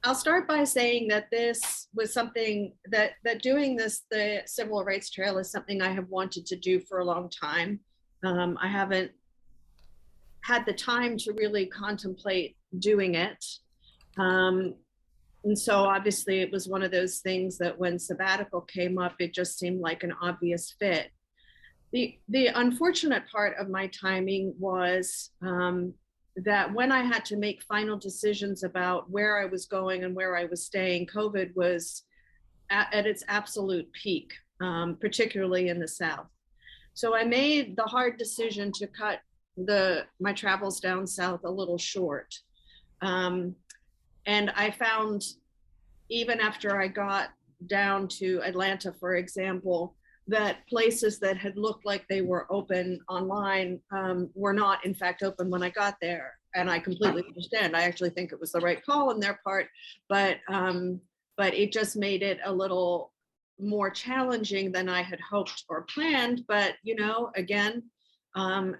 I'll start by saying that this was something that doing this, the Civil Rights Trail, is something I have wanted to do for a long time. I haven't had the time to really contemplate doing it. And so obviously it was one of those things that when Sabbatical came up, it just seemed like an obvious fit. The unfortunate part of my timing was that when I had to make final decisions about where I was going and where I was staying, COVID was at its absolute peak, particularly in the South. So I made the hard decision to cut my travels down south a little short. And I found, even after I got down to Atlanta, for example, that places that had looked like they were open online were not in fact open when I got there. And I completely understand. I actually think it was the right call on their part, but it just made it a little more challenging than I had hoped or planned. But, you know, again,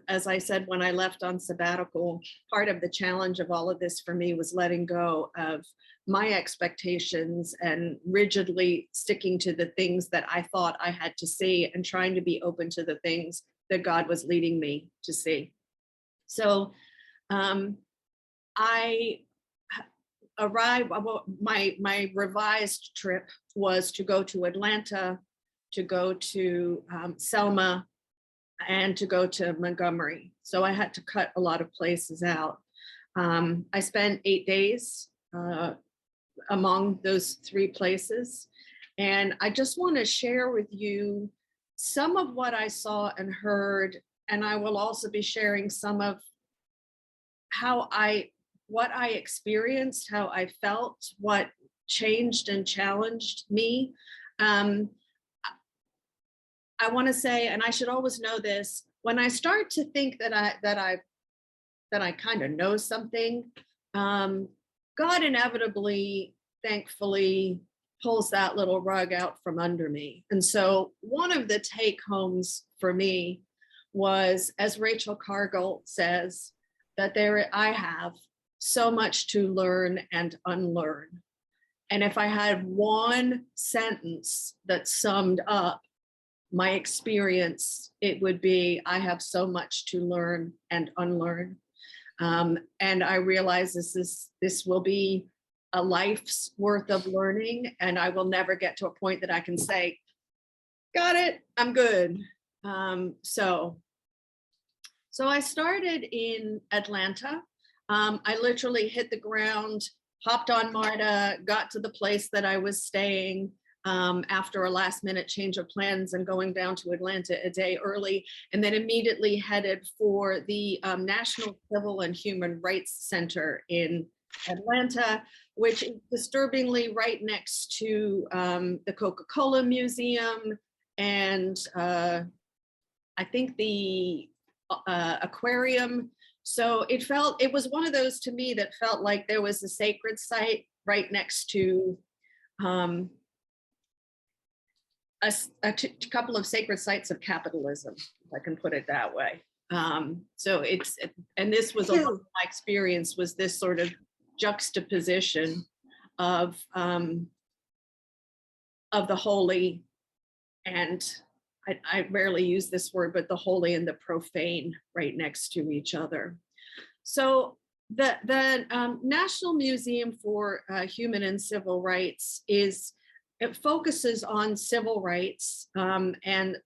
as I said, when I left on sabbatical, part of the challenge of all of this for me was letting go of my expectations and rigidly sticking to the things that I thought I had to see and trying to be open to the things that God was leading me to see. So I arrived, my revised trip was to go to Atlanta, to go to Selma, and to go to Montgomery. So I had to cut a lot of places out. I spent 8 days among those 3 places. And I just want to share with you some of what I saw and heard, and I will also be sharing some of what I experienced, how I felt, what changed and challenged me. I want to say, and I should always know this, when I start to think that I kind of know something, God inevitably, thankfully, pulls that little rug out from under me. And so one of the take homes for me was, as Rachel Cargill says, that I have so much to learn and unlearn. And if I had one sentence that summed up my experience, it would be, I have so much to learn and unlearn. And I realize this will be a life's worth of learning, and I will never get to a point that I can say, got it, I'm good. So I started in Atlanta. I literally hit the ground, hopped on MARTA, got to the place that I was staying after a last minute change of plans and going down to Atlanta a day early, and then immediately headed for the National Civil and Human Rights Center in Atlanta, which is disturbingly right next to the Coca-Cola Museum and I think the aquarium. So it was one of those to me that felt like there was a sacred site right next to a couple of sacred sites of capitalism, if I can put it that way. So and this was a lot of my experience, was this sort of juxtaposition of the holy, and I rarely use this word, but the holy and the profane right next to each other. So the National Museum for Human and Civil Rights it focuses on civil rights and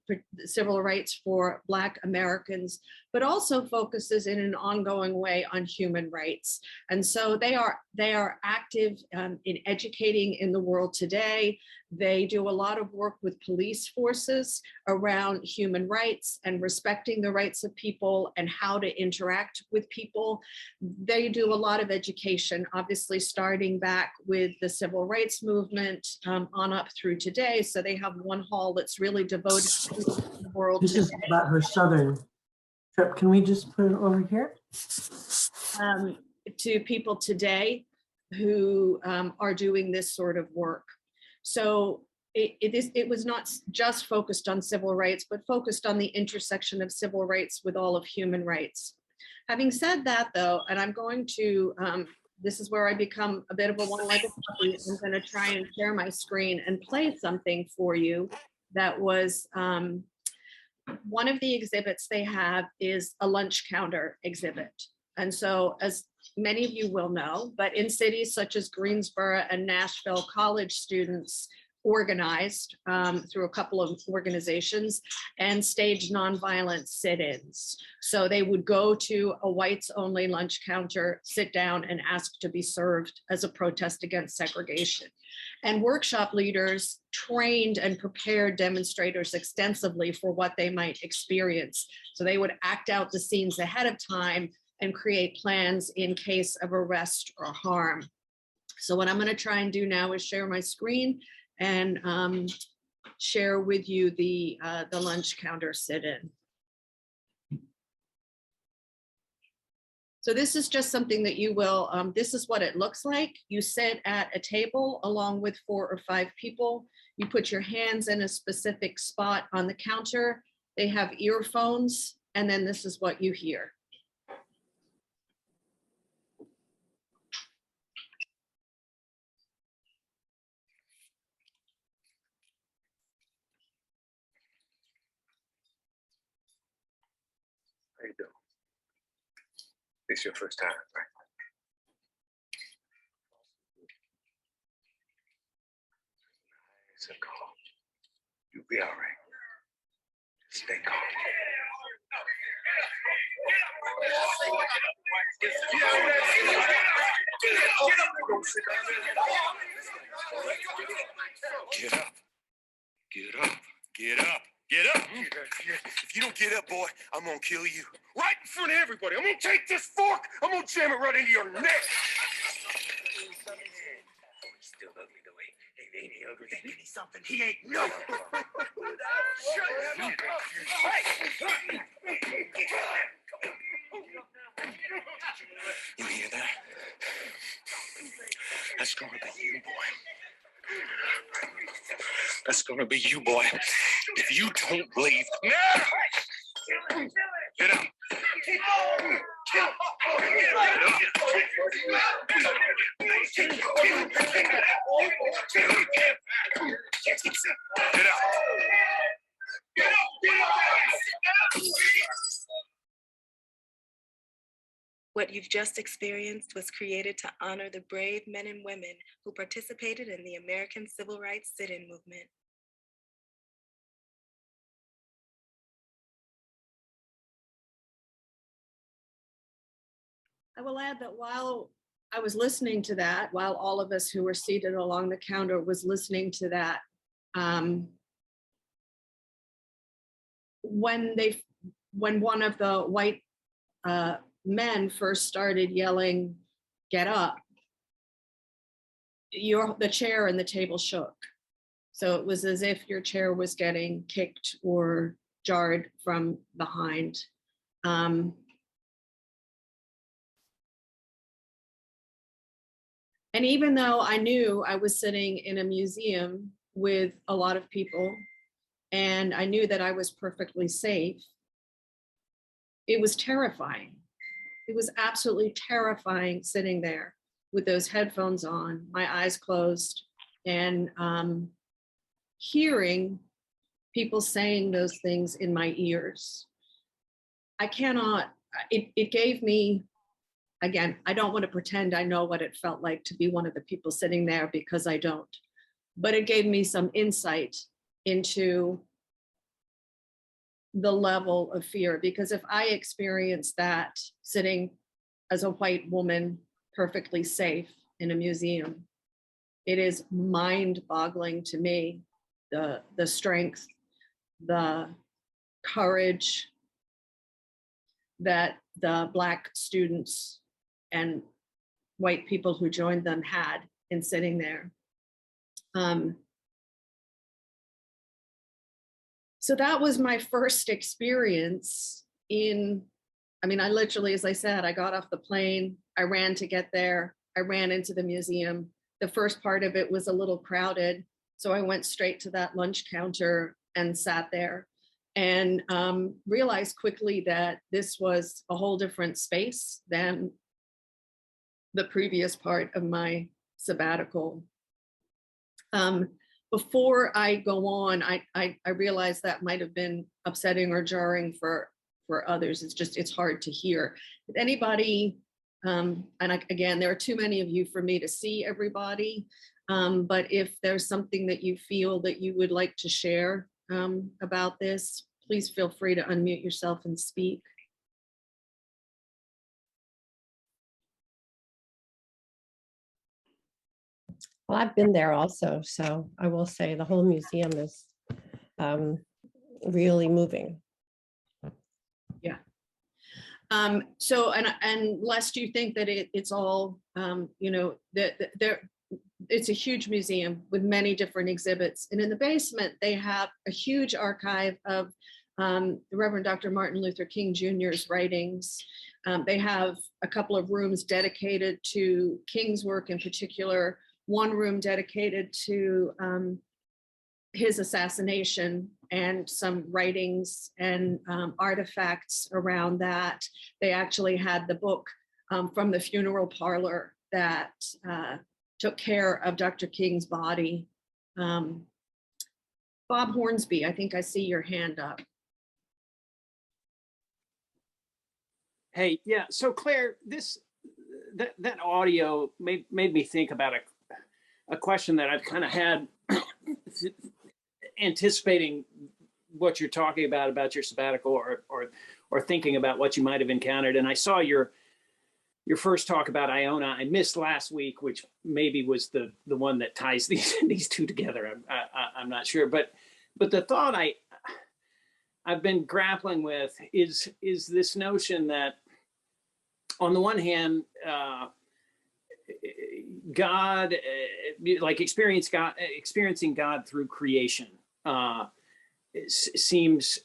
civil rights for Black Americans, but also focuses in an ongoing way on human rights. And so they are active in educating in the world today. They do a lot of work with police forces around human rights and respecting the rights of people and how to interact with people. They do a lot of education, obviously starting back with the civil rights movement on up through today. So they have one hall that's really devoted to the world today. This is about her Southern trip. Can we just put it over here? To people today who are doing this sort of work. So it was not just focused on civil rights, but focused on the intersection of civil rights with all of human rights. Having said that, though, and I'm going to this is where I become a bit of a one-legged puppy. I'm going to try and share my screen and play something for you that was one of the exhibits they have is a lunch counter exhibit. And so, as many of you will know, but in cities such as Greensboro and Nashville, college students organized through a couple of organizations and staged nonviolent sit-ins. So they would go to a whites-only lunch counter, sit down and ask to be served as a protest against segregation. And workshop leaders trained and prepared demonstrators extensively for what they might experience. So they would act out the scenes ahead of time and create plans in case of arrest or harm. So what I'm going to try and do now is share my screen and share with you the lunch counter sit-in. So this is just something that you will, this is what it looks like. You sit at a table along with 4 or 5 people. You put your hands in a specific spot on the counter. They have earphones, and then this is what you hear. How you doing? This your first time, right? Nice and calm. You'll be all right. Just stay calm. Get up. Get up. Get up. Get up. If you don't get up, boy, I'm gonna kill you. Right in front of everybody. I'm gonna take this fork. I'm gonna jam it right into your neck. He's still ugly though. Ain't he ugly? Ain't he something? He ain't no. You hear that? That's gonna be you, boy. That's gonna be you, boy. If you don't leave now, get up. Get up. What you've just experienced was created to honor the brave men and women who participated in the American Civil Rights sit-in movement. I will add that while I was listening to that, while all of us who were seated along the counter was listening to that, when one of the white men first started yelling, "Get up," the chair and the table shook. So it was as if your chair was getting kicked or jarred from behind. And even though I knew I was sitting in a museum with a lot of people, and I knew that I was perfectly safe, it was terrifying. It was absolutely terrifying sitting there with those headphones on, my eyes closed, and hearing people saying those things in my ears. I cannot, it gave me, again, I don't want to pretend I know what it felt like to be one of the people sitting there, because I don't. But it gave me some insight into the level of fear, because if I experienced that sitting as a white woman perfectly safe in a museum, it is mind-boggling to me, the strength, the courage that the Black students and white people who joined them had in sitting there. So that was my first experience in, I mean, I literally, as I said, I got off the plane, I ran to get there, I ran into the museum. The first part of it was a little crowded, so I went straight to that lunch counter and sat there, and realized quickly that this was a whole different space than the previous part of my sabbatical. Before I go on, I realize that might have been upsetting or jarring for others. It's hard to hear. If anybody, again, there are too many of you for me to see everybody, but if there's something that you feel that you would like to share about this, please feel free to unmute yourself and speak. Well, I've been there also, so I will say the whole museum is really moving. Yeah. So, and lest you think that it's all, you know, it's a huge museum with many different exhibits. And in the basement, they have a huge archive of the Reverend Dr. Martin Luther King Jr.'s writings. They have a couple of rooms dedicated to King's work, in particular, one room dedicated to his assassination and some writings and artifacts around that. They actually had the book from the funeral parlor that took care of Dr. King's body. Bob Hornsby, I think I see your hand up. Hey, yeah, so Claire, that audio made me think about a question that I've kind of had anticipating what you're talking about your sabbatical or thinking about what you might have encountered. And I saw your first talk about Iona. I missed last week, which maybe was the one that ties these two together. I'm not sure, but the thought I've been grappling with is this notion that on the one hand, God, like experiencing God through creation, seems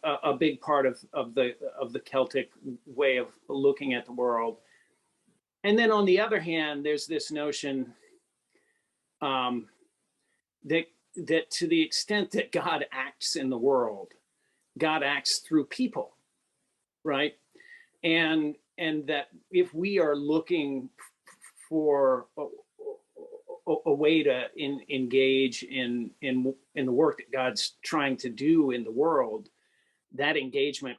a big part of the Celtic way of looking at the world. And then on the other hand, there's this notion that to the extent that God acts in the world, God acts through people, right? And that if we are looking for a way to engage in the work that God's trying to do in the world, that engagement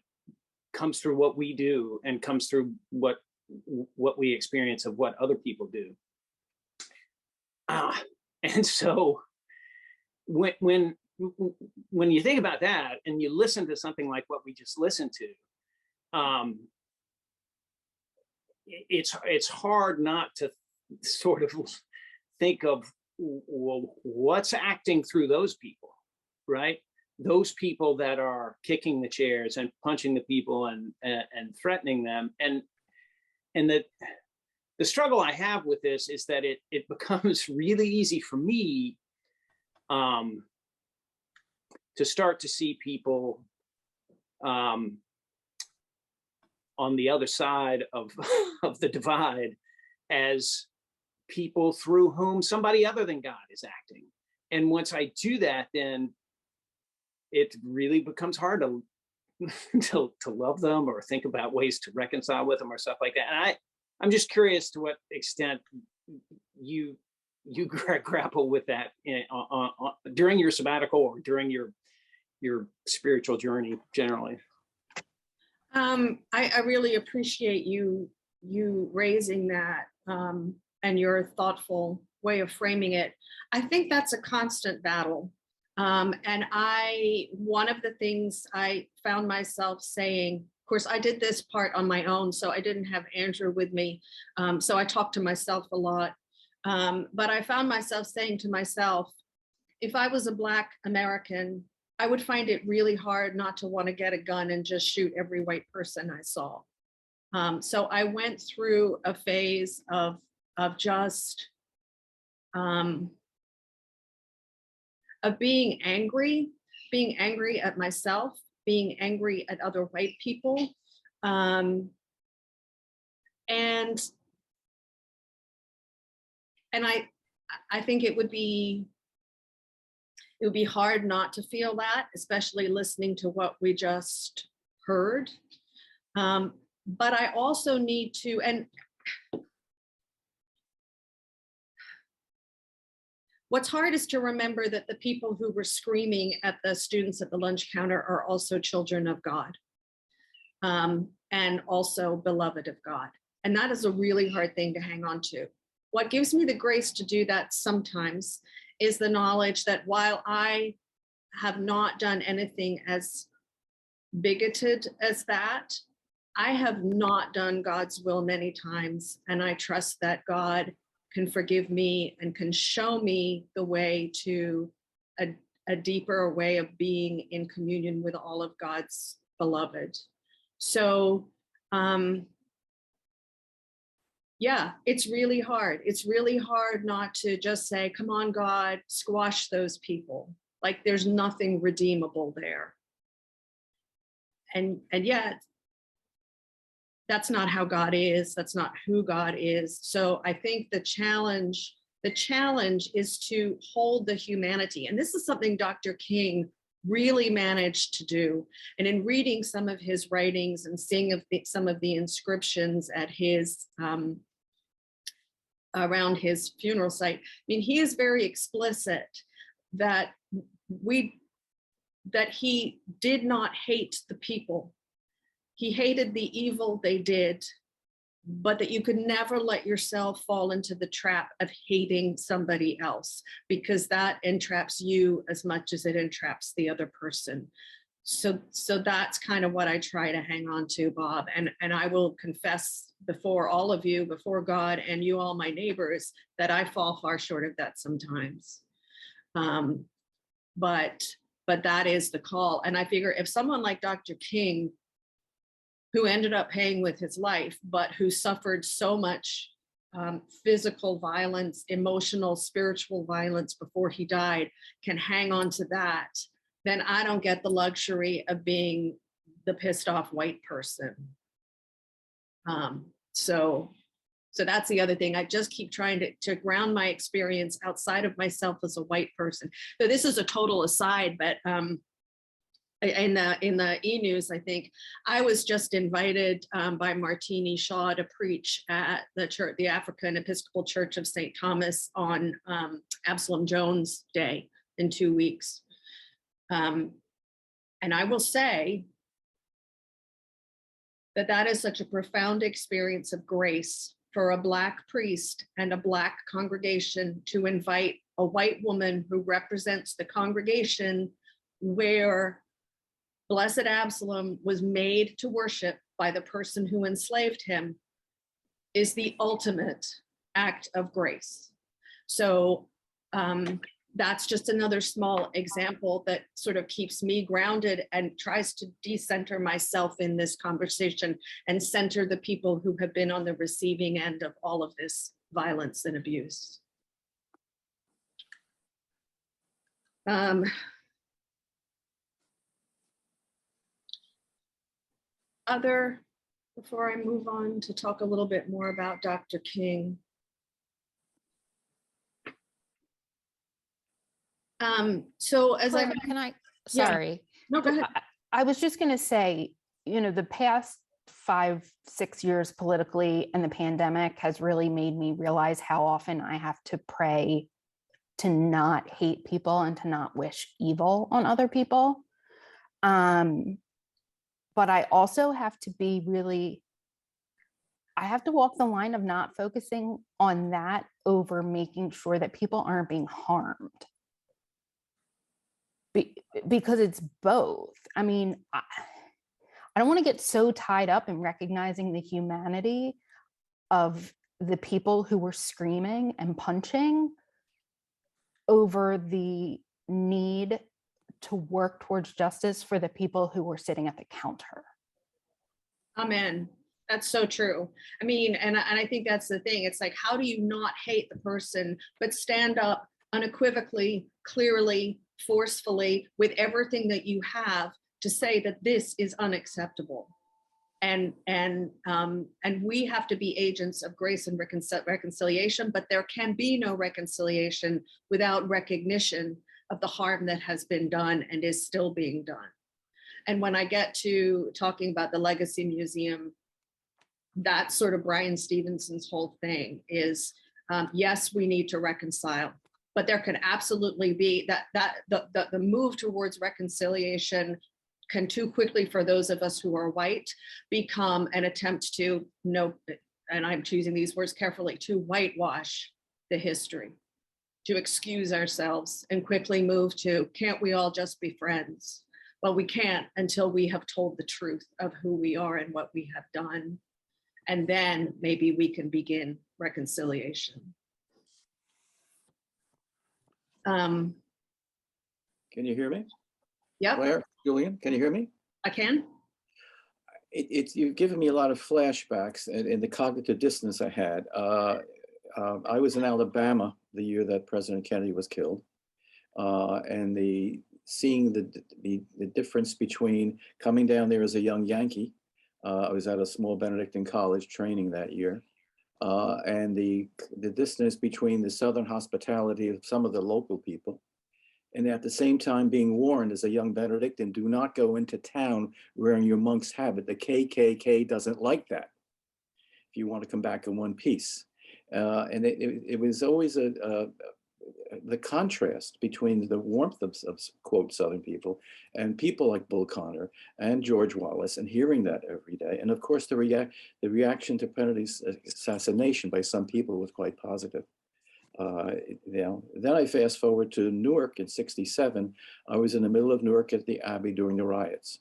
comes through what we do and comes through what we experience of what other people do. And so when you think about that and you listen to something like what we just listened to, it's hard not to sort of think of, well, what's acting through those people, right? Those people that are kicking the chairs and punching the people and threatening them. And the struggle I have with this is that it becomes really easy for me to start to see people on the other side of the divide as people through whom somebody other than God is acting. And once I do that, then it really becomes hard to love them or think about ways to reconcile with them or stuff like that. And I'm just curious to what extent you grapple with that during your sabbatical or during your spiritual journey generally. I really appreciate you raising that and your thoughtful way of framing it. I think that's a constant battle. And one of the things I found myself saying, of course, I did this part on my own, so I didn't have Andrew with me. So I talked to myself a lot. But I found myself saying to myself, if I was a Black American, I would find it really hard not to want to get a gun and just shoot every white person I saw. So I went through a phase of just of being angry at myself, being angry at other white people, and I think it would be hard not to feel that, especially listening to what we just heard. But I also need to, and What's hard is to remember that the people who were screaming at the students at the lunch counter are also children of God, and also beloved of God. And that is a really hard thing to hang on to. What gives me the grace to do that sometimes is the knowledge that while I have not done anything as bigoted as that, I have not done God's will many times. And I trust that God can forgive me and can show me the way to a deeper way of being in communion with all of God's beloved. So, yeah, it's really hard. It's really hard not to just say, come on, God, squash those people. Like there's nothing redeemable there. And yet, that's not how God is. That's not who God is. So I think the challenge is to hold the humanity. And this is something Dr. King really managed to do. And in reading some of his writings and seeing some of the inscriptions at his around his funeral site, I mean, he is very explicit that he did not hate the people. He hated the evil they did, but that you could never let yourself fall into the trap of hating somebody else, because that entraps you as much as it entraps the other person. So that's kind of what I try to hang on to, Bob. And I will confess before all of you, before God and you all my neighbors, that I fall far short of that sometimes. But that is the call. And I figure if someone like Dr. King, who ended up paying with his life, but who suffered so much physical violence, emotional, spiritual violence before he died, can hang on to that, then I don't get the luxury of being the pissed off white person. So that's the other thing. I just keep trying to ground my experience outside of myself as a white person. So this is a total aside, but in the e-news, I think I was just invited by Martini Shaw to preach at the church, the African Episcopal Church of St. Thomas on Absalom Jones Day in 2 weeks. And I will say that is such a profound experience of grace for a Black priest and a Black congregation to invite a white woman who represents the congregation where Blessed Absalom was made to worship by the person who enslaved him, is the ultimate act of grace. So that's just another small example that sort of keeps me grounded and tries to decenter myself in this conversation and center the people who have been on the receiving end of all of this violence and abuse. Before I move on to talk a little bit more about Dr. King. So as Claire, I can I, Yeah. sorry. No, go ahead. I was just going to say, you know, the past 5-6 years politically and the pandemic has really made me realize how often I have to pray to not hate people and to not wish evil on other people. But I also have to be really, I have to walk the line of not focusing on that over making sure that people aren't being harmed. Because it's both. I mean, I don't want to get so tied up in recognizing the humanity of the people who were screaming and punching over the need to work towards justice for the people who were sitting at the counter. Amen. That's so true. I mean, and I think that's the thing. It's like, how do you not hate the person, but stand up unequivocally, clearly, forcefully, with everything that you have to say that this is unacceptable. And we have to be agents of grace and reconciliation, but there can be no reconciliation without recognition of the harm that has been done and is still being done. And when I get to talking about the Legacy Museum, that's sort of Brian Stevenson's whole thing is, yes, we need to reconcile, but there could absolutely be the move towards reconciliation can too quickly, for those of us who are white, become an attempt to and I'm choosing these words carefully, to whitewash the history, to excuse ourselves and quickly move to, can't we all just be friends? Well, we can't until we have told the truth of who we are and what we have done. And then maybe we can begin reconciliation. Can you hear me? Yep, Claire, Julian, can you hear me? I can. You've given me a lot of flashbacks and the cognitive dissonance I had. I was in Alabama the year that President Kennedy was killed, and seeing the difference between coming down there as a young Yankee. I was at a small Benedictine college training that year, and the distance between the Southern hospitality of some of the local people, and at the same time being warned as a young Benedictine, do not go into town wearing your monk's habit. The KKK doesn't like that if you want to come back in one piece. And it was always the contrast between the warmth of quote Southern people and people like Bull Connor and George Wallace, and hearing that every day. And of course, the reaction to Kennedy's assassination by some people was quite positive. Then I fast forward to Newark in '67. I was in the middle of Newark at the Abbey during the riots.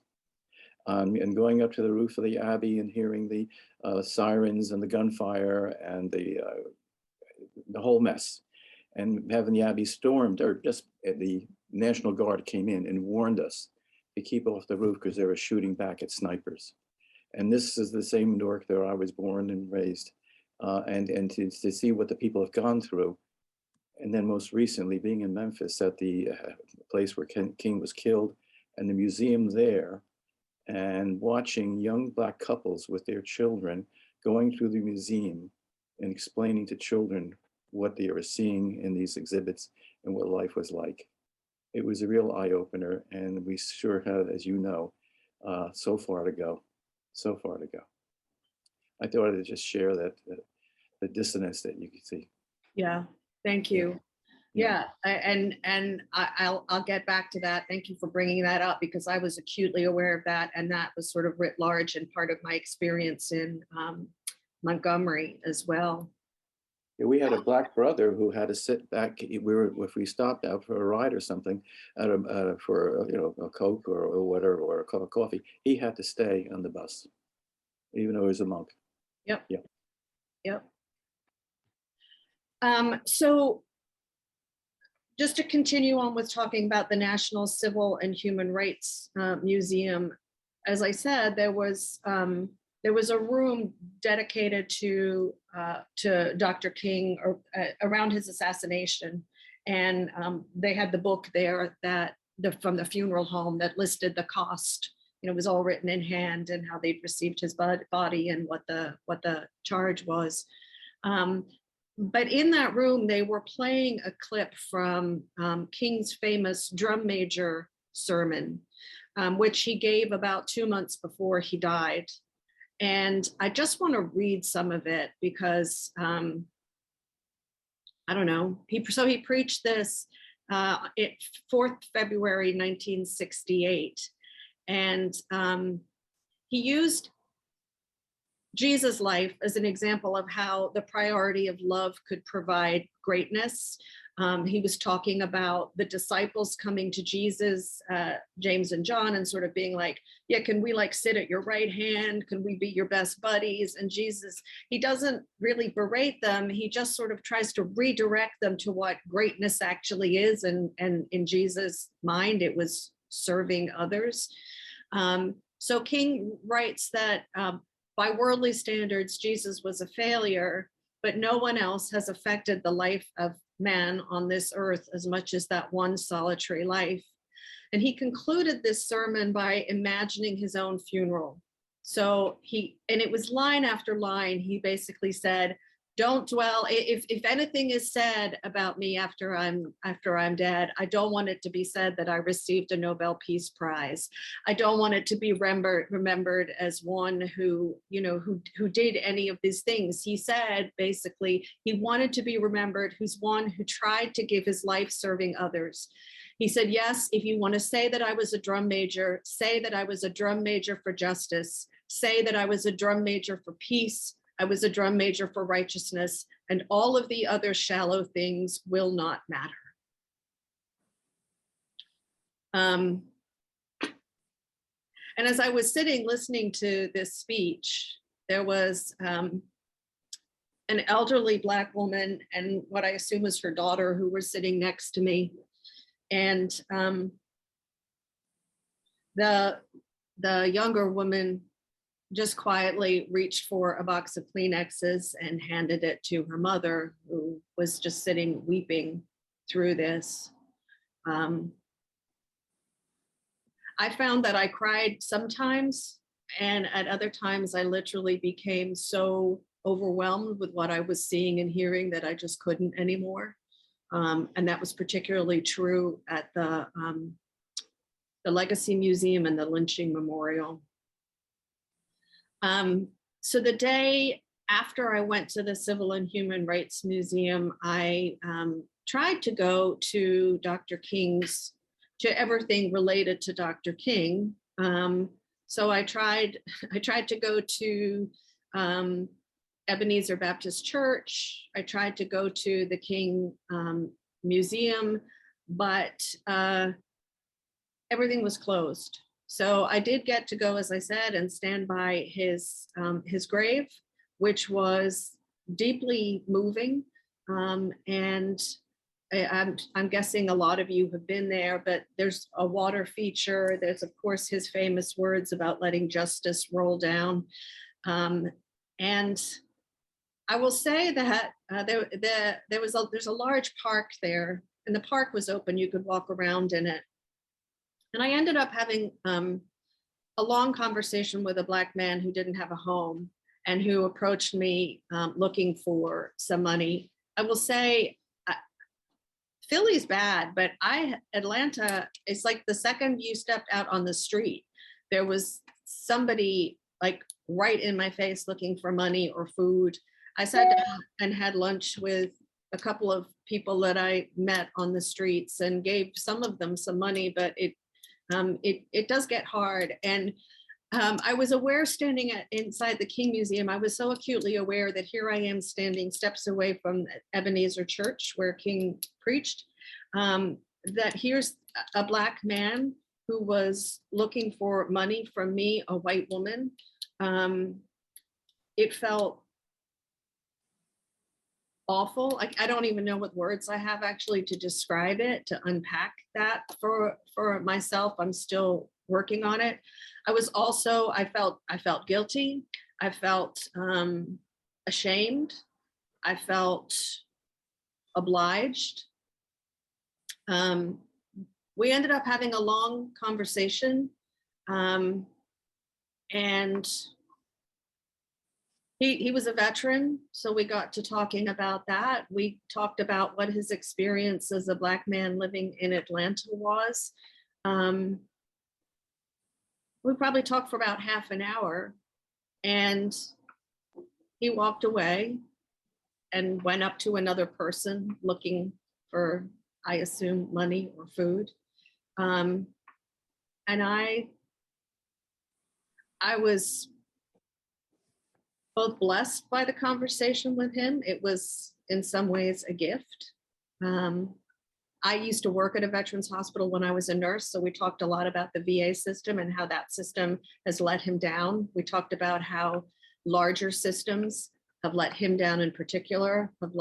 And going up to the roof of the Abbey and hearing the sirens and the gunfire and the whole mess, and having the Abbey stormed, or just the National Guard came in and warned us to keep off the roof because they were shooting back at snipers. And this is the same Newark where I was born and raised, and to see what the people have gone through. And then most recently being in Memphis at the place where King was killed, and the museum there, and watching young Black couples with their children going through the museum and explaining to children what they were seeing in these exhibits and what life was like. It was a real eye-opener, and we sure have, as you know, so far to go. I thought I'd just share that the dissonance that you can see. Yeah, thank you. Yeah, I'll get back to that. Thank you for bringing that up, because I was acutely aware of that, and that was sort of writ large and part of my experience in Montgomery as well. Yeah, we had a Black brother who had to sit back. If we stopped out for a ride or something, for a Coke or whatever, or a cup of coffee, he had to stay on the bus, even though he was a monk. Yep. Yeah. Yep. So just to continue on with talking about the National Civil and Human Rights Museum, as I said, there was a room dedicated to Dr. King around his assassination, and they had the book there from the funeral home that listed the cost. It was all written in hand, and how they'd received his body and what the charge was. But in that room, they were playing a clip from King's famous drum major sermon, which he gave about 2 months before he died. And I just want to read some of it because, I don't know, he preached this 4th February 1968. And he used Jesus' life as an example of how the priority of love could provide greatness. He was talking about the disciples coming to Jesus, James and John, and sort of being like, yeah, can we sit at your right hand? Can we be your best buddies? And Jesus, he doesn't really berate them. He just sort of tries to redirect them to what greatness actually is. And in Jesus' mind, it was serving others. So King writes that by worldly standards, Jesus was a failure, but no one else has affected the life of man on this earth as much as that one solitary life. And he concluded this sermon by imagining his own funeral. So and it was line after line, he basically said, don't dwell. If anything is said about me after I'm dead, I don't want it to be said that I received a Nobel Peace Prize. I don't want it to be remembered as one who, you know, who did any of these things. He said basically he wanted to be remembered who's one who tried to give his life serving others. He said, yes, if you want to say that I was a drum major, say that I was a drum major for justice, say that I was a drum major for peace, I was a drum major for righteousness, and all of the other shallow things will not matter. And as I was sitting listening to this speech, there was an elderly Black woman and what I assume was her daughter who were sitting next to me. And the younger woman just quietly reached for a box of Kleenexes and handed it to her mother, who was just sitting weeping through this. I found that I cried sometimes, and at other times I literally became so overwhelmed with what I was seeing and hearing that I just couldn't anymore. And that was particularly true at the Legacy Museum and the Lynching Memorial. So the day after I went to the Civil and Human Rights Museum, I tried to go to Dr. King's, to everything related to Dr. King. So I tried to go to Ebenezer Baptist Church. I tried to go to the King Museum, but everything was closed. So I did get to go, as I said, and stand by his grave, which was deeply moving. And I'm guessing a lot of you have been there, but there's a water feature. There's, of course, his famous words about letting justice roll down. And I will say that there's a large park there, and the park was open. You could walk around in it. And I ended up having a long conversation with a Black man who didn't have a home and who approached me looking for some money. I will say, Philly's bad, but Atlanta, it's like the second you stepped out on the street, there was somebody like right in my face looking for money or food. I sat down and had lunch with a couple of people that I met on the streets and gave some of them some money, but it does get hard. And I was aware standing inside the King Museum, I was so acutely aware that here I am standing steps away from Ebenezer Church where King preached, that here's a Black man who was looking for money from me, a white woman. It felt awful. I don't even know what words I have actually to describe it, to unpack that for myself. I'm still working on it. I was also, I felt guilty. I felt ashamed. I felt obliged. We ended up having a long conversation, and he was a veteran, so we got to talking about that. We talked about what his experience as a Black man living in Atlanta was. We probably talked for about half an hour, and he walked away and went up to another person looking for, I assume, money or food. And I was both blessed by the conversation with him. It was in some ways a gift. I used to work at a veterans hospital when I was a nurse, so we talked a lot about the VA system and how that system has let him down. We talked about how larger systems have let him down in particular, have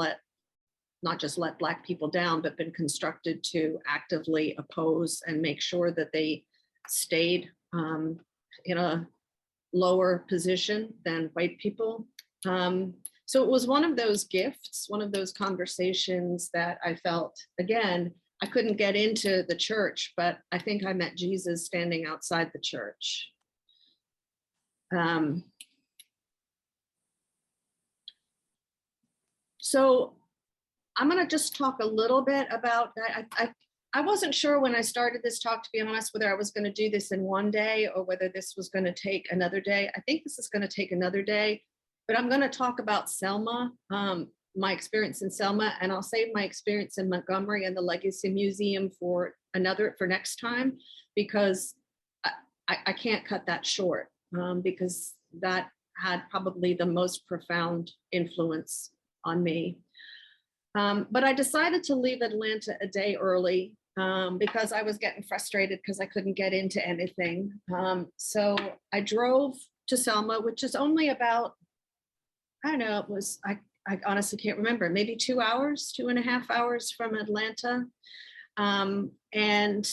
not just let Black people down, but been constructed to actively oppose and make sure that they stayed in a lower position than white people. So it was one of those gifts, one of those conversations that I felt, again, I couldn't get into the church, but I think I met Jesus standing outside the church. So I'm going to just talk a little bit about that. I wasn't sure when I started this talk, to be honest, whether I was going to do this in one day or whether this was going to take another day. I think this is going to take another day, but I'm going to talk about Selma, my experience in Selma, and I'll save my experience in Montgomery and the Legacy Museum for next time, because I can't cut that short, because that had probably the most profound influence on me. But I decided to leave Atlanta a day early because I was getting frustrated because I couldn't get into anything. So I drove to Selma, which is only about, I don't know, I honestly can't remember, maybe 2 hours, 2.5 hours from Atlanta. And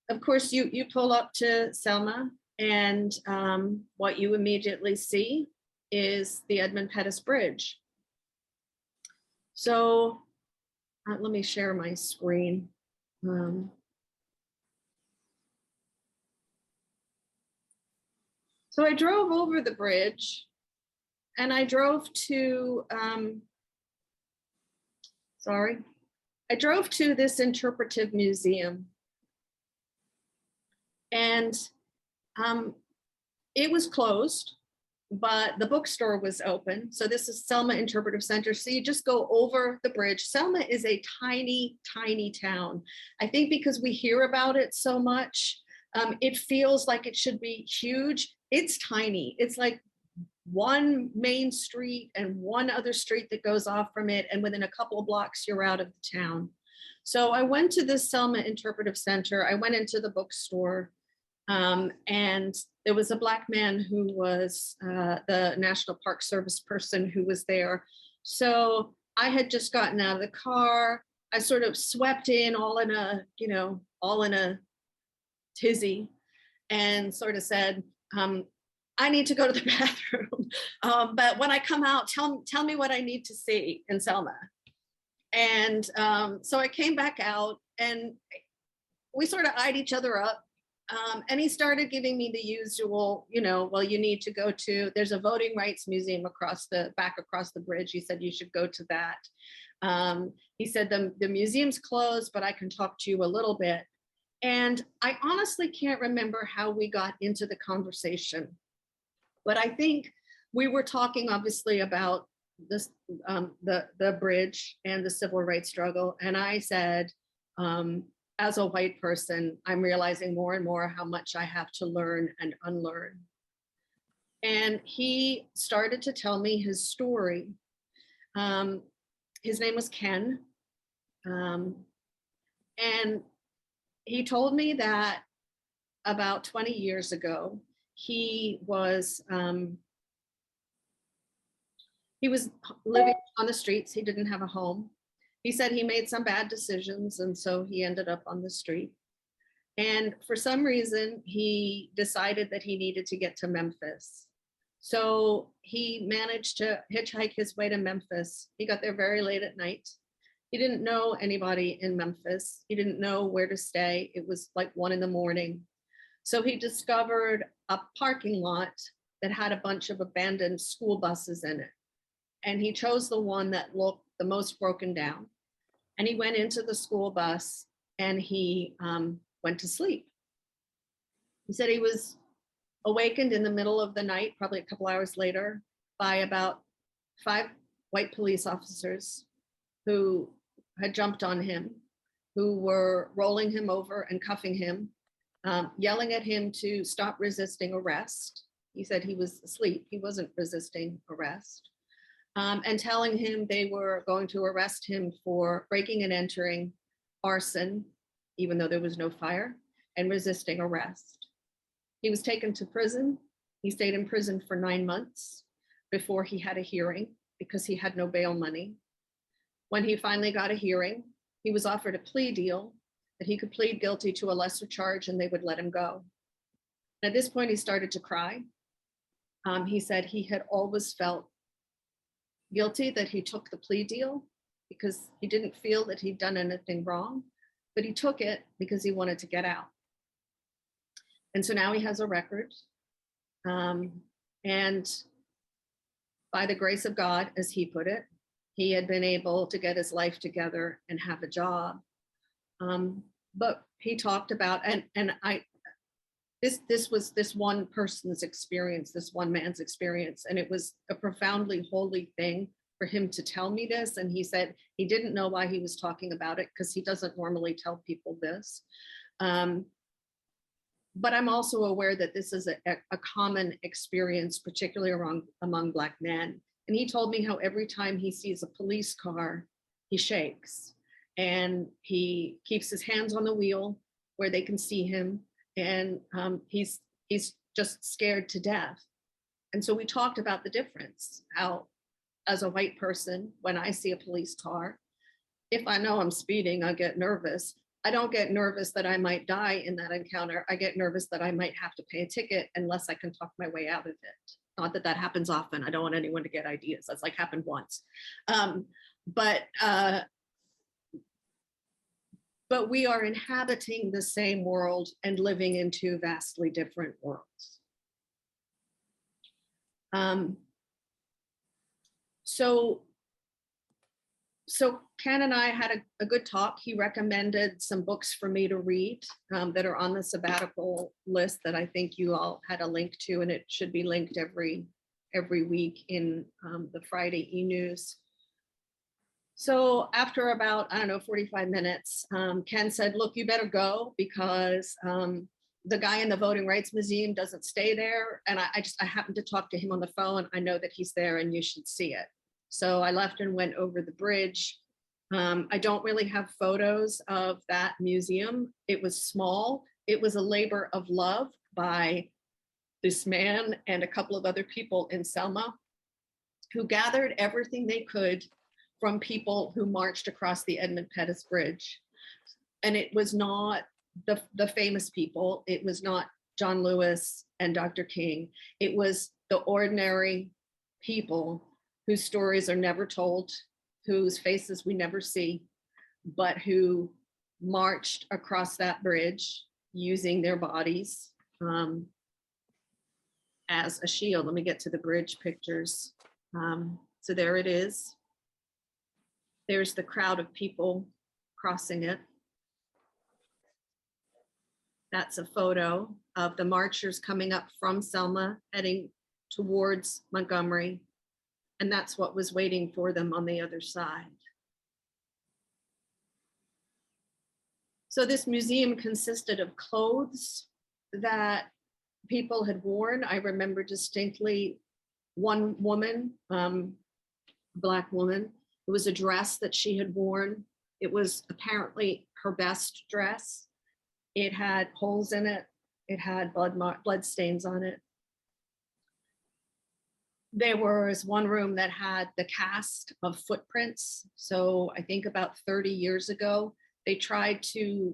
of course, you pull up to Selma, and what you immediately see is the Edmund Pettus Bridge. So let me share my screen. So I drove over the bridge, and I drove to, I drove to this Interpretive museum. And it was closed, but the bookstore was open. So this is Selma Interpretive Center. So you just go over the bridge. Selma is a tiny, tiny town. I think because we hear about it so much, it feels like it should be huge. It's tiny. It's like one main street and one other street that goes off from it. And within a couple of blocks, you're out of the town. So I went to this Selma Interpretive Center. I went into the bookstore. And there was a Black man who was the National Park Service person who was there. So I had just gotten out of the car. I sort of swept in all in a tizzy, and sort of said, I need to go to the bathroom. But when I come out, tell me what I need to see in Selma. And so I came back out, and we sort of eyed each other up. And he started giving me the usual, well, you need to go to, there's a voting rights museum across the bridge. He said, you should go to that. He said, the museum's closed, but I can talk to you a little bit. And I honestly can't remember how we got into the conversation, but I think we were talking obviously about this, the bridge and the civil rights struggle. And I said, as a white person, I'm realizing more and more how much I have to learn and unlearn. And he started to tell me his story. His name was Ken. And he told me that about 20 years ago, he was living on the streets. He didn't have a home. He said he made some bad decisions, and so he ended up on the street. And for some reason, he decided that he needed to get to Memphis. So he managed to hitchhike his way to Memphis. He got there very late at night. He didn't know anybody in Memphis. He didn't know where to stay. It was like 1 a.m. So he discovered a parking lot that had a bunch of abandoned school buses in it. And he chose the one that looked the most broken down. And he went into the school bus, and he went to sleep. He said he was awakened in the middle of the night, probably a couple hours later, by about 5 white police officers who had jumped on him, who were rolling him over and cuffing him, yelling at him to stop resisting arrest. He said he was asleep. He wasn't resisting arrest. And telling him they were going to arrest him for breaking and entering, arson, even though there was no fire, and resisting arrest. He was taken to prison. He stayed in prison for 9 months before he had a hearing because he had no bail money. When he finally got a hearing, he was offered a plea deal that he could plead guilty to a lesser charge and they would let him go. At this point, he started to cry. He said he had always felt guilty that he took the plea deal because he didn't feel that he'd done anything wrong, but he took it because he wanted to get out. And so now he has a record. And by the grace of God, as he put it, he had been able to get his life together and have a job. But he talked about, this was this one person's experience, this one man's experience, and it was a profoundly holy thing for him to tell me this. And he said he didn't know why he was talking about it because he doesn't normally tell people this. But I'm also aware that this is a common experience, particularly among Black men. And he told me how every time he sees a police car, he shakes and he keeps his hands on the wheel where they can see him. And he's just scared to death. And so we talked about the difference, how as a white person, when I see a police car, if I know I'm speeding, I get nervous. I don't get nervous that I might die in that encounter. I get nervous that I might have to pay a ticket unless I can talk my way out of it. Not that that happens often. I don't want anyone to get ideas. That's like happened once. But we are inhabiting the same world and living in two vastly different worlds. So Ken and I had a good talk. He recommended some books for me to read that are on the sabbatical list that I think you all had a link to, and it should be linked every week in the Friday e-news. So after about, 45 minutes, Ken said, look, you better go because the guy in the Voting Rights Museum doesn't stay there. And I happened to talk to him on the phone. I know that he's there and you should see it. So I left and went over the bridge. I don't really have photos of that museum. It was small. It was a labor of love by this man and a couple of other people in Selma who gathered everything they could from people who marched across the Edmund Pettus Bridge. And it was not the famous people. It was not John Lewis and Dr. King. It was the ordinary people whose stories are never told, whose faces we never see, but who marched across that bridge using their bodies as a shield. Let me get to the bridge pictures. So there it is. There's the crowd of people crossing it. That's a photo of the marchers coming up from Selma, heading towards Montgomery. And that's what was waiting for them on the other side. So this museum consisted of clothes that people had worn. I remember distinctly one woman, Black woman. It was a dress that she had worn. It was apparently her best dress. It had holes in it. It had blood stains on it. There was one room that had the cast of footprints. So I think about 30 years ago, they tried to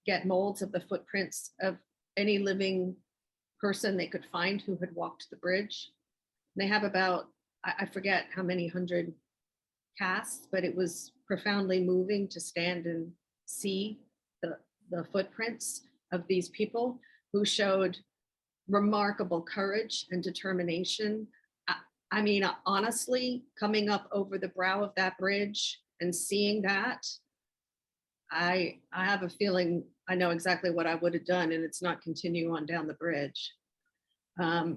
get molds of the footprints of any living person they could find who had walked the bridge. They have about, I forget how many hundred casts, but it was profoundly moving to stand and see the footprints of these people who showed remarkable courage and determination. I mean, honestly, coming up over the brow of that bridge and seeing that, I have a feeling I know exactly what I would have done, and it's not continue on down the bridge. There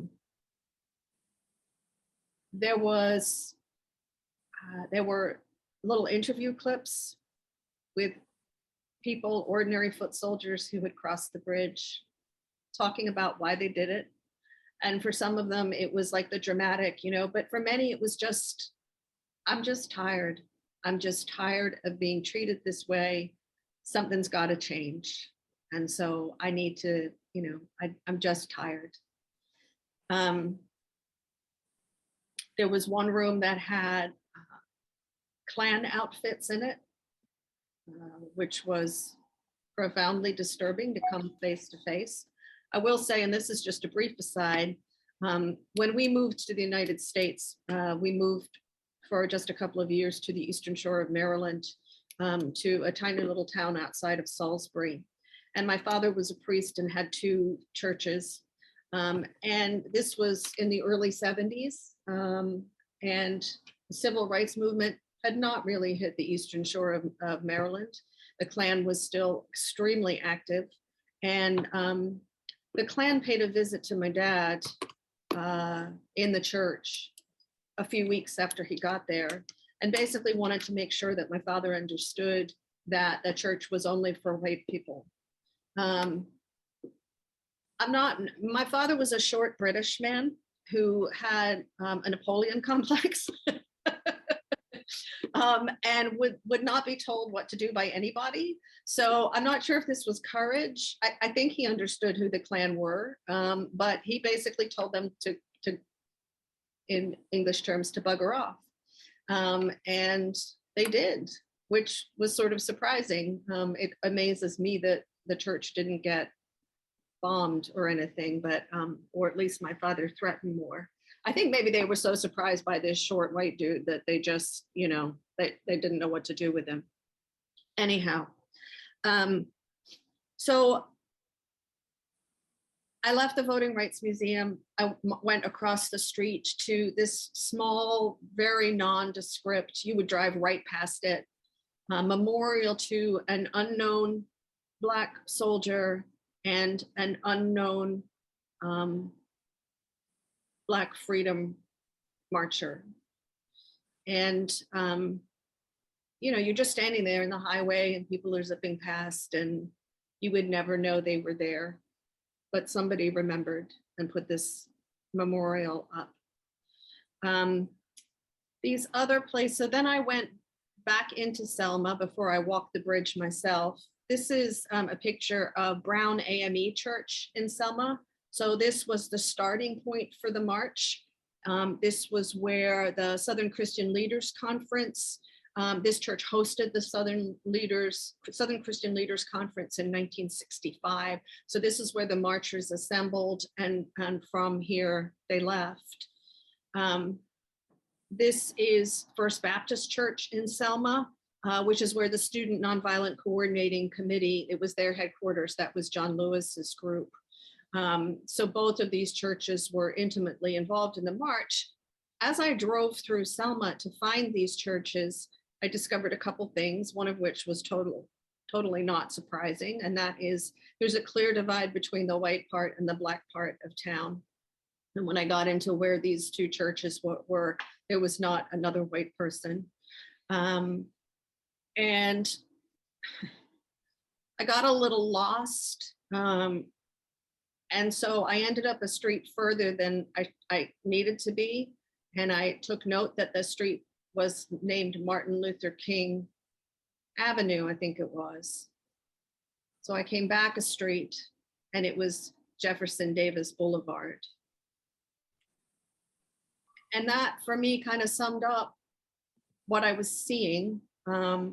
were little interview clips with people, ordinary foot soldiers who had crossed the bridge, talking about why they did it. And for some of them, it was like the dramatic, but for many, it was just, I'm just tired. I'm just tired of being treated this way. Something's got to change. And so I need to, I'm just tired. There was one room that had Klan outfits in it, which was profoundly disturbing to come face to face. I will say, and this is just a brief aside, when we moved to the United States, we moved for just a couple of years to the Eastern Shore of Maryland, to a tiny little town outside of Salisbury. And my father was a priest and had two churches. And this was in the early 70s. And civil rights movement had not really hit the eastern shore of Maryland. The Klan was still extremely active. And the Klan paid a visit to my dad in the church a few weeks after he got there, and basically wanted to make sure that my father understood that the church was only for white people. My father was a short British man who had a Napoleon complex. And would not be told what to do by anybody. So I'm not sure if this was courage. I think he understood who the Klan were, but he basically told them to in English terms, to bugger off. And they did, which was sort of surprising. It amazes me that the church didn't get bombed or anything, but or at least my father threatened more. I think maybe they were so surprised by this short white dude that they just, they didn't know what to do with him. Anyhow, so I left the Voting Rights Museum. I went across the street to this small, very nondescript, you would drive right past it, memorial to an unknown Black soldier and an unknown Black freedom marcher. And, you're just standing there in the highway and people are zipping past and you would never know they were there. But somebody remembered and put this memorial up. These other places, so then I went back into Selma before I walked the bridge myself. This is a picture of Brown AME Church in Selma. So this was the starting point for the march. This was where the Southern Christian Leaders Conference, this church hosted the Southern Christian Leaders Conference in 1965. So this is where the marchers assembled, and from here they left. This is First Baptist Church in Selma, which is where the Student Nonviolent Coordinating Committee, it was their headquarters. That was John Lewis's group. So both of these churches were intimately involved in the march. As I drove through Selma to find these churches, I discovered a couple things, one of which was totally not surprising, and that is there's a clear divide between the white part and the Black part of town. And when I got into where these two churches were, there was not another white person. And I got a little lost. And so I ended up a street further than I needed to be. And I took note that the street was named Martin Luther King Avenue, I think it was. So I came back a street and it was Jefferson Davis Boulevard. And that for me kind of summed up what I was seeing. That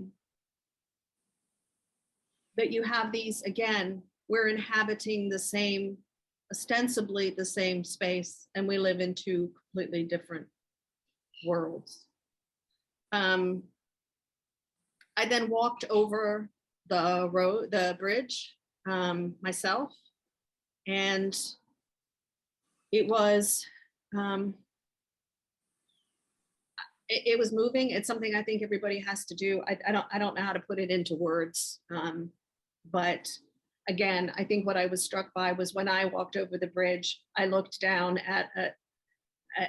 you have these, again, we're inhabiting the same, ostensibly the same space, and we live in two completely different worlds. I then walked over the bridge myself, and it was it was moving. It's something I think everybody has to do. I don't know how to put it into words, but again, I think what I was struck by was when I walked over the bridge, I looked down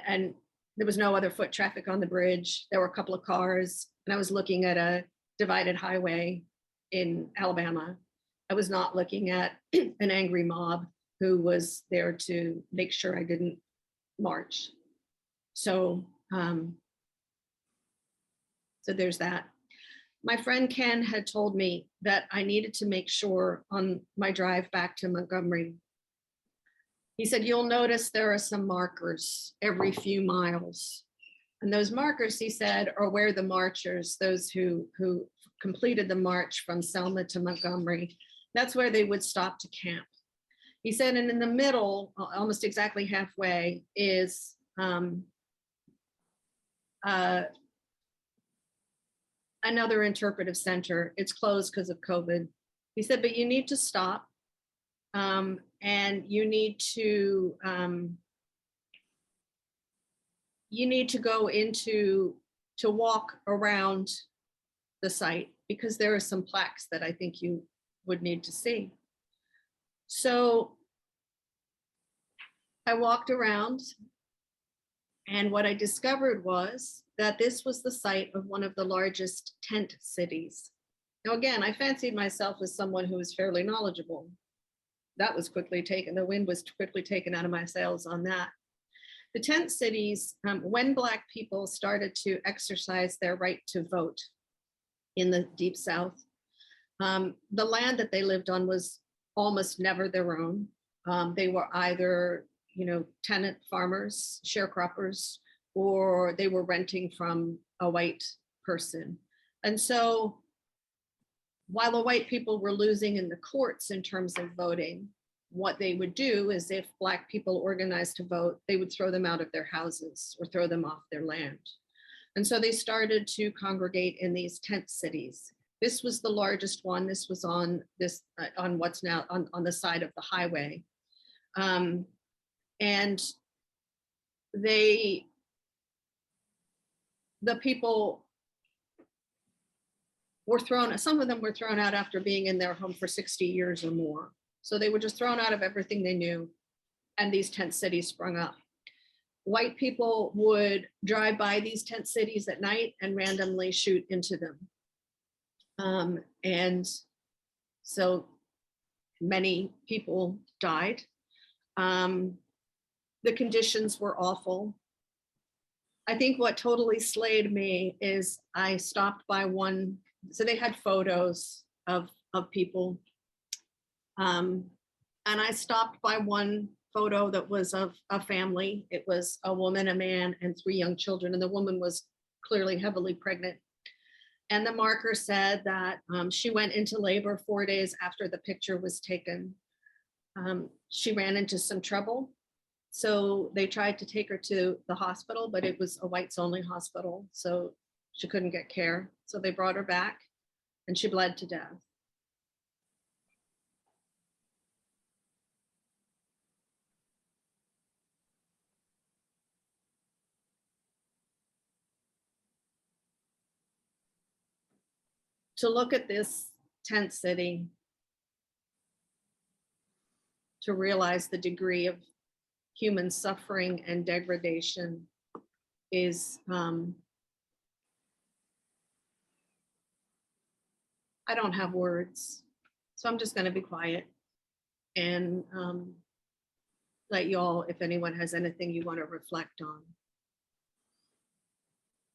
and there was no other foot traffic on the bridge. There were a couple of cars, and I was looking at a divided highway in Alabama. I was not looking at an angry mob who was there to make sure I didn't march. So, so there's that. My friend Ken had told me that I needed to make sure on my drive back to Montgomery. He said, you'll notice there are some markers every few miles. And those markers, he said, are where the marchers, those who completed the march from Selma to Montgomery, that's where they would stop to camp. He said, and in the middle, almost exactly halfway, is another interpretive center. It's closed because of COVID. He said, but you need to stop, and you need to go into to walk around the site because there are some plaques that I think you would need to see. So I walked around, and what I discovered was that this was the site of one of the largest tent cities. Now, again, I fancied myself as someone who was fairly knowledgeable. That was quickly taken, the wind was quickly taken out of my sails on that. The tent cities, when Black people started to exercise their right to vote in the Deep South, the land that they lived on was almost never their own. They were either, tenant farmers, sharecroppers, or they were renting from a white person. And so while the white people were losing in the courts in terms of voting, what they would do is if Black people organized to vote, they would throw them out of their houses or throw them off their land. And so they started to congregate in these tent cities. This was the largest one. This was on what's now on the side of the highway. And the people were some of them were thrown out after being in their home for 60 years or more. So they were just thrown out of everything they knew, and these tent cities sprung up. White people would drive by these tent cities at night and randomly shoot into them. And so many people died. The conditions were awful. I think what totally slayed me is I stopped by one, so they had photos of people. And I stopped by one photo that was of a family. It was a woman, a man, and 3 young children. And the woman was clearly heavily pregnant. And the marker said that she went into labor 4 days after the picture was taken. She ran into some trouble. So they tried to take her to the hospital, but it was a whites only hospital. So she couldn't get care. So they brought her back and she bled to death. To look at this tent city, to realize the degree of human suffering and degradation is, I don't have words. So I'm just going to be quiet and let you all, if anyone has anything you want to reflect on.